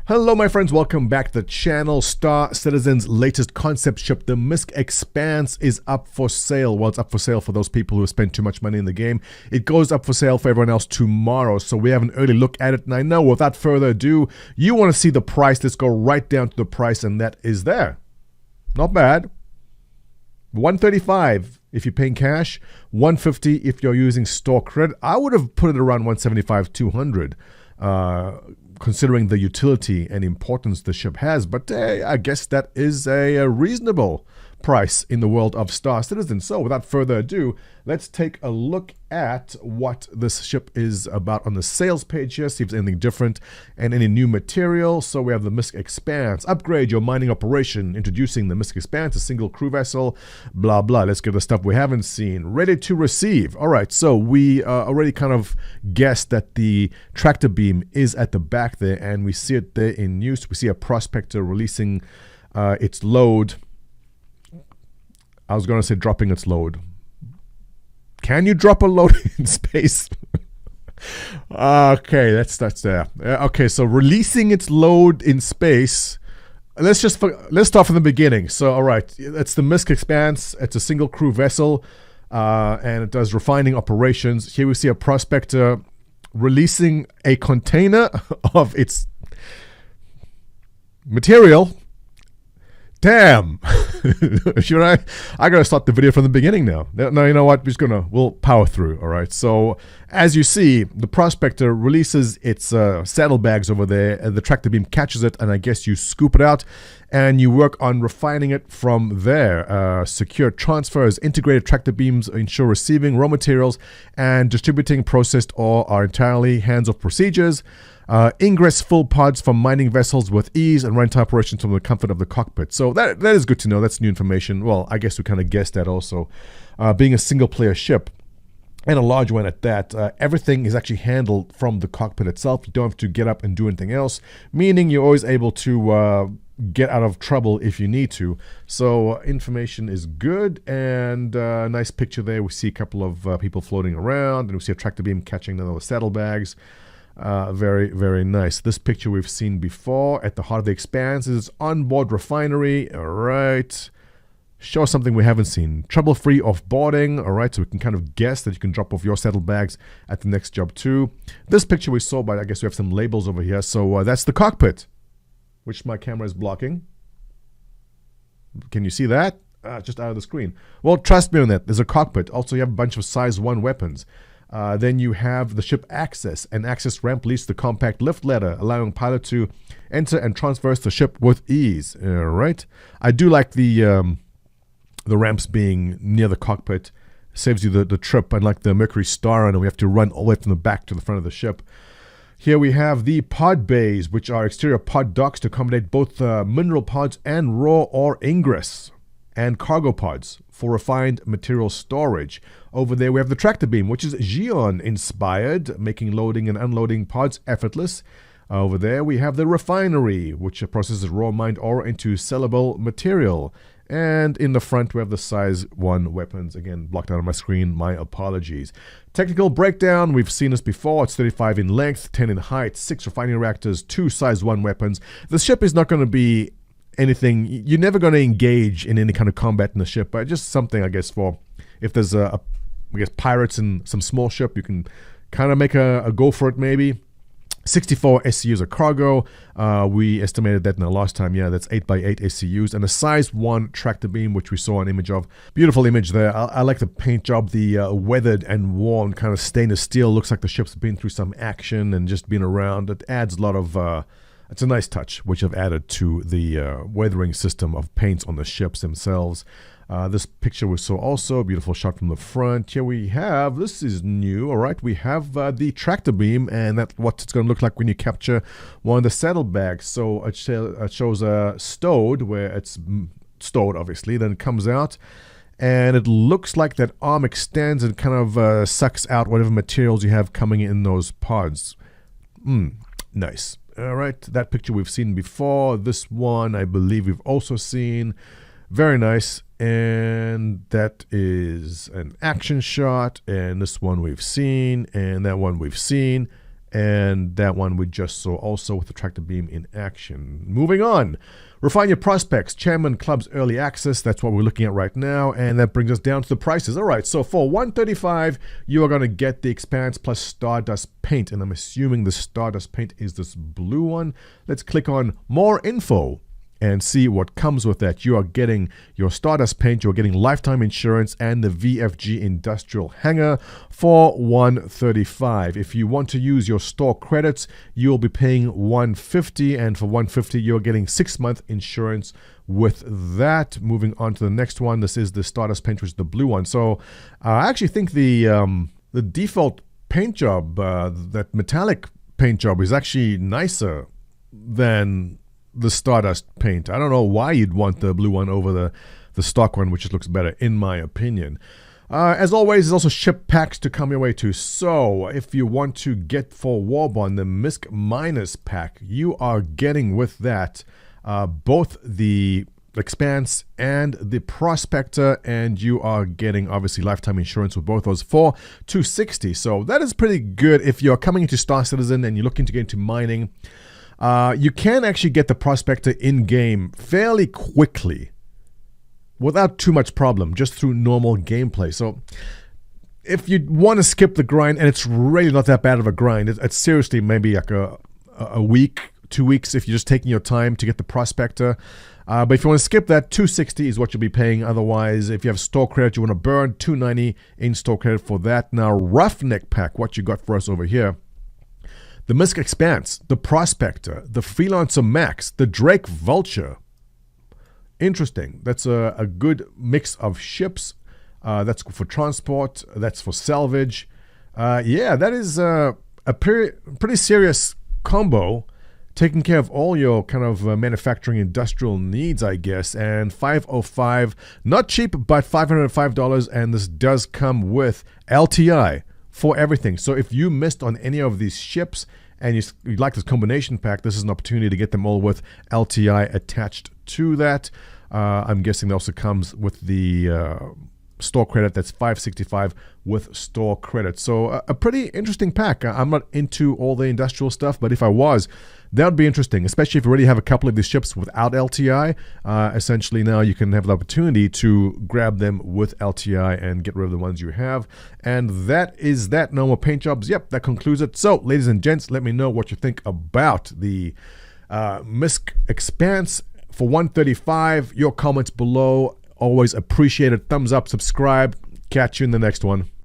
Hello my friends, welcome back to the channel. Star Citizen's latest concept ship, the MISC Expanse, is up for sale. Well, it's up for sale for those people who have spent too much money in the game. It goes up for sale for everyone else tomorrow, so we have an early look at it. And I know, without further ado, you want to see the price. Let's go right down to the price, and that is there. Not bad. $135 if you're paying cash, $150 if you're using store credit. I would have put it around $175, $200. Considering the utility and importance the ship has, but I guess that is a reasonable price in the world of Star Citizen. So without further ado, let's take a look at what this ship is about on the sales page here, see if there's anything different and any new material. So we have the MISC Expanse. Upgrade your mining operation. Introducing the MISC Expanse, a single crew vessel, blah, blah. Let's get the stuff we haven't seen. Ready to receive. All right, so we already kind of guessed that the tractor beam is at the back there, and we see it there in use. We see a prospector releasing its load. I was going to say dropping its load. Can you drop a load in space? Okay, that's there. Okay, so releasing its load in space. Let's start from the beginning. So, all right, it's the MISC Expanse. It's a single crew vessel, and it does refining operations. Here we see a prospector releasing a container of its material. Damn. Should I gotta start the video from the beginning now. No, you know what? We'll power through. All right. So as you see, the prospector releases its saddlebags over there, and the tractor beam catches it, and I guess you scoop it out, and you work on refining it from there. Secure transfers, integrated tractor beams ensure receiving raw materials and distributing processed ore are entirely hands-off procedures. Ingress full pods from mining vessels with ease and run operations from the comfort of the cockpit. So that is good to know. That's new information. Well, I guess we kind of guessed that also. Being a single-player ship, and a large one at that, everything is actually handled from the cockpit itself. You don't have to get up and do anything else, meaning you're always able to get out of trouble if you need to. So information is good, and nice picture there. We see a couple of people floating around, and we see a tractor beam catching the saddlebags. Very, very nice. This picture we've seen before. At the heart of the Expanse is onboard refinery. All right. Show us something we haven't seen. Trouble-free off-boarding. All right, so we can kind of guess that you can drop off your saddlebags at the next job too. This picture we saw, but I guess we have some labels over here. So that's the cockpit, which my camera is blocking. Can you see that? Just out of the screen. Well, trust me on that. There's a cockpit. Also, you have a bunch of size 1 weapons. Then you have the ship access. An access ramp leads to the compact lift ladder, allowing pilot to enter and transverse the ship with ease. All right. I do like the ramps being near the cockpit. Saves you the trip, unlike the Mercury Star, and we have to run all the way from the back to the front of the ship. Here we have the pod bays, which are exterior pod docks to accommodate both mineral pods and raw ore ingress, and cargo pods for refined material storage. Over there we have the tractor beam, which is Xeon inspired, making loading and unloading pods effortless. Over there we have the refinery, which processes raw mined ore into sellable material. And in the front we have the size 1 weapons. Again, blocked out on my screen, my apologies. Technical breakdown, we've seen this before. It's 35 in length, 10 in height, 6 refining reactors, 2 size 1 weapons. The ship is not going to be anything, you're never going to engage in any kind of combat in the ship, but just something, I guess, for if there's I guess pirates in some small ship, you can kind of make a go for it maybe. 64 SCUs of cargo. We estimated that in the last time. Yeah, that's 8x8 SCUs, and a size 1 tractor beam, which we saw an image of. Beautiful image there. I like the paint job, the weathered and worn kind of stainless steel. Looks like the ship's been through some action and just been around. It adds a lot of it's a nice touch, which I've added to the weathering system of paints on the ships themselves. This picture we saw also, a beautiful shot from the front. Here we have, this is new, all right, we have the tractor beam, and that's what it's going to look like when you capture one of the saddlebags. So it shows stowed, where it's stowed, obviously, then it comes out, and it looks like that arm extends and kind of sucks out whatever materials you have coming in those pods. Nice. All right, that picture we've seen before. This one, I believe we've also seen. Very nice. And that is an action shot. And this one we've seen. And that one we've seen. And that one we just saw also with the tractor beam in action. Moving on. Refine your prospects. Chairman Club's early access. That's what we're looking at right now. And that brings us down to the prices. All right. So for $135, you are going to get the Expanse plus Stardust paint. And I'm assuming the Stardust paint is this blue one. Let's click on more info and see what comes with that. You are getting your Stardust paint, you're getting lifetime insurance, and the VFG industrial hanger for $135. If you want to use your store credits, you'll be paying $150, and for $150, you're getting 6-month insurance with that. Moving on to the next one, this is the Stardust paint, which is the blue one. So I actually think the default paint job, that metallic paint job, is actually nicer than the Stardust paint. I don't know why you'd want the blue one over the stock one, which just looks better in my opinion. As always, there's also ship packs to come your way too. So if you want to get for Warbond the MISC Minus pack, you are getting with that both the Expanse and the Prospector, and you are getting obviously lifetime insurance with both those for $260. So that is pretty good if you're coming into Star Citizen and you're looking to get into mining. You can actually get the Prospector in-game fairly quickly without too much problem, just through normal gameplay. So if you want to skip the grind, and it's really not that bad of a grind, it's seriously maybe like a week, 2 weeks if you're just taking your time to get the Prospector. But if you want to skip that, $260 is what you'll be paying. Otherwise, if you have store credit you want to burn, $290 in store credit for that. Now, Roughneck pack, what you got for us over here? The MISC Expanse, the Prospector, the Freelancer Max, the Drake Vulture. Interesting. That's a good mix of ships. That's for transport. That's for salvage. Yeah, that is a pretty serious combo, taking care of all your kind of manufacturing industrial needs, I guess. And $505, not cheap, but $505. And this does come with LTI for everything. So if you missed on any of these ships and you like this combination pack, this is an opportunity to get them all with LTI attached to that. I'm guessing it also comes with the store credit. That's $565 with store credit. So a pretty interesting pack. I'm not into all the industrial stuff, but if I was, that would be interesting, especially if you already have a couple of these ships without LTI. Essentially now you can have the opportunity to grab them with LTI and get rid of the ones you have. And that is that. No more paint jobs. Yep, that concludes it. So ladies and gents, let me know what you think about the MISC Expanse for $135. Your comments below, always appreciated. Thumbs up, subscribe. Catch you in the next one.